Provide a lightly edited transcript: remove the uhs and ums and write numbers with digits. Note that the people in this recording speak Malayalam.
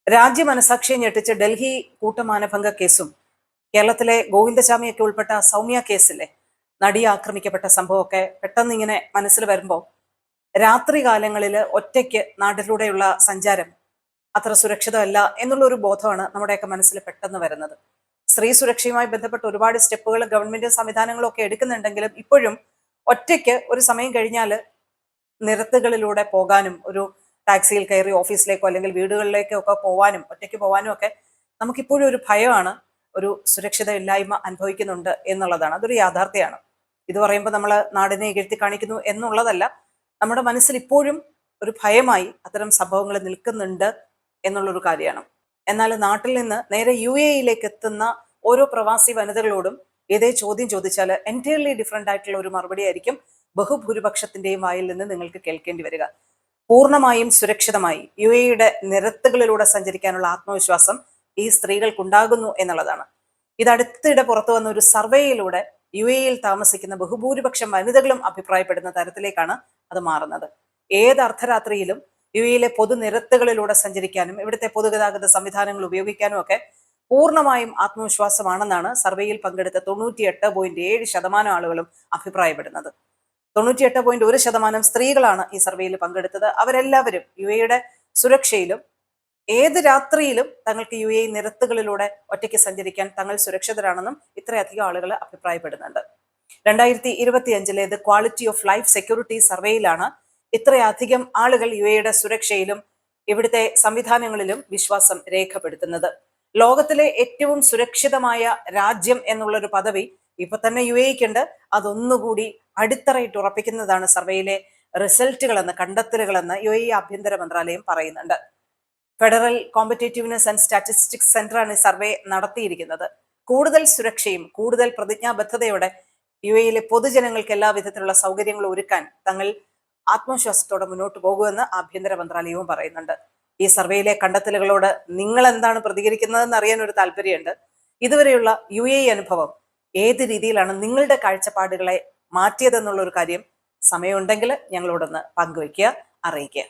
രാജ്യമനസാക്ഷിയെ ഞെട്ടിച്ച ഡൽഹി കൂട്ടമാനഭംഗ കേസും കേരളത്തിലെ ഗോവിന്ദചാമിയൊക്കെ ഉൾപ്പെട്ട സൗമ്യ കേസിലെ നടി ആക്രമിക്കപ്പെട്ട സംഭവമൊക്കെ പെട്ടെന്ന് ഇങ്ങനെ മനസ്സിൽ വരുമ്പോൾ രാത്രി കാലങ്ങളിൽ ഒറ്റയ്ക്ക് നാട്ടിലൂടെയുള്ള സഞ്ചാരം അത്ര സുരക്ഷിതമല്ല എന്നുള്ള ഒരു ബോധമാണ് നമ്മുടെയൊക്കെ മനസ്സിൽ പെട്ടെന്ന് വരുന്നത്. സ്ത്രീ സുരക്ഷയുമായി ബന്ധപ്പെട്ട് ഒരുപാട് സ്റ്റെപ്പുകൾ ഗവൺമെന്റ് സംവിധാനങ്ങളും ഒക്കെ എടുക്കുന്നുണ്ടെങ്കിലും ഇപ്പോഴും ഒറ്റയ്ക്ക് ഒരു സമയം കഴിഞ്ഞാൽ നിരത്തുകളിലൂടെ പോകാനും ഒരു ടാക്സിയിൽ കയറി ഓഫീസിലേക്കോ അല്ലെങ്കിൽ വീടുകളിലേക്കോ ഒക്കെ പോവാനും ഒറ്റയ്ക്ക് പോവാനും ഒക്കെ നമുക്കിപ്പോഴും ഒരു ഭയമാണ്, ഒരു സുരക്ഷിത ഇല്ലായ്മ അനുഭവിക്കുന്നുണ്ട് എന്നുള്ളതാണ്. അതൊരു യാഥാർത്ഥ്യമാണ്. ഇത് പറയുമ്പോൾ നമ്മൾ നാടിനെ ഇകഴ്ത്തി കാണിക്കുന്നു എന്നുള്ളതല്ല, നമ്മുടെ മനസ്സിൽ ഇപ്പോഴും ഒരു ഭയമായി അത്തരം സംഭവങ്ങൾ നിൽക്കുന്നുണ്ട് എന്നുള്ളൊരു കാര്യമാണ്. എന്നാൽ നാട്ടിൽ നിന്ന് നേരെ UAE-യിലേക്ക് എത്തുന്ന ഓരോ പ്രവാസി വനിതകളോടും ഇതേ ചോദ്യം ചോദിച്ചാൽ എൻറ്റയർലി ഡിഫറെൻ്റ് ആയിട്ടുള്ള ഒരു മറുപടി ആയിരിക്കും ബഹുഭൂരിപക്ഷത്തിന്റെയും വായിൽ നിന്ന് നിങ്ങൾക്ക് കേൾക്കേണ്ടി വരിക. പൂർണ്ണമായും സുരക്ഷിതമായി UAE-യുടെ നിരത്തുകളിലൂടെ സഞ്ചരിക്കാനുള്ള ആത്മവിശ്വാസം ഈ സ്ത്രീകൾക്കുണ്ടാകുന്നു എന്നുള്ളതാണ്. ഇത് അടുത്തിടെ പുറത്തു വന്ന ഒരു സർവേയിലൂടെ UAE-യിൽ താമസിക്കുന്ന ബഹുഭൂരിപക്ഷം വനിതകളും അഭിപ്രായപ്പെടുന്ന തരത്തിലേക്കാണ് അത് മാറുന്നത്. ഏത് അർദ്ധരാത്രിയിലും UAE-യിലെ പൊതുനിരത്തുകളിലൂടെ സഞ്ചരിക്കാനും ഇവിടുത്തെ പൊതുഗതാഗത സംവിധാനങ്ങൾ ഉപയോഗിക്കാനും ഒക്കെ പൂർണ്ണമായും ആത്മവിശ്വാസമാണെന്നാണ് സർവേയിൽ പങ്കെടുത്ത 98.7% ആളുകളും അഭിപ്രായപ്പെടുന്നത്. 98.1% സ്ത്രീകളാണ് ഈ സർവേയിൽ പങ്കെടുത്തത്. അവരെല്ലാവരും UAE-യുടെ സുരക്ഷയിലും ഏത് രാത്രിയിലും തങ്ങൾക്ക് UAE നിരത്തുകളിലൂടെ ഒറ്റയ്ക്ക് സഞ്ചരിക്കാൻ തങ്ങൾ സുരക്ഷിതരാണെന്നും ഇത്രയധികം ആളുകൾ അഭിപ്രായപ്പെടുന്നുണ്ട്. 2025 ക്വാളിറ്റി ഓഫ് ലൈഫ് സെക്യൂരിറ്റി സർവേയിലാണ് ഇത്രയധികം ആളുകൾ UAE-യുടെ സുരക്ഷയിലും ഇവിടുത്തെ സംവിധാനങ്ങളിലും വിശ്വാസം രേഖപ്പെടുത്തുന്നത്. ലോകത്തിലെ ഏറ്റവും സുരക്ഷിതമായ രാജ്യം എന്നുള്ളൊരു പദവി ഇപ്പൊ തന്നെ UAE-ക്കുണ്ട്. അതൊന്നുകൂടി അടിത്തറയിട്ട് ഉറപ്പിക്കുന്നതാണ് സർവേയിലെ റിസൾട്ടുകളെന്ന്, കണ്ടെത്തലുകളെന്ന് UAE ആഭ്യന്തര മന്ത്രാലയം പറയുന്നുണ്ട്. ഫെഡറൽ കോമ്പറ്റേറ്റീവ്നെസ് ആൻഡ് സ്റ്റാറ്റിസ്റ്റിക്സ് സെന്ററാണ് ഈ സർവേ നടത്തിയിരിക്കുന്നത്. കൂടുതൽ സുരക്ഷയും കൂടുതൽ പ്രതിജ്ഞാബദ്ധതയോടെ UAE-യിലെ പൊതുജനങ്ങൾക്ക് എല്ലാ വിധത്തിലുള്ള സൗകര്യങ്ങളും ഒരുക്കാൻ തങ്ങൾ ആത്മവിശ്വാസത്തോടെ മുന്നോട്ട് പോകുമെന്ന് ആഭ്യന്തര മന്ത്രാലയവും പറയുന്നുണ്ട്. ഈ സർവേയിലെ കണ്ടെത്തലുകളോട് നിങ്ങൾ എന്താണ് പ്രതികരിക്കുന്നതെന്ന് അറിയാൻ ഒരു താല്പര്യമുണ്ട്. ഇതുവരെയുള്ള UAE അനുഭവം ഏത് രീതിയിലാണ് നിങ്ങളുടെ കാഴ്ചപ്പാടുകളെ മാറ്റിയതെന്നുള്ള ഒരു കാര്യം സമയമുണ്ടെങ്കിൽ ഞങ്ങളോടൊന്ന് പങ്കുവയ്ക്കുക, അറിയിക്കുക.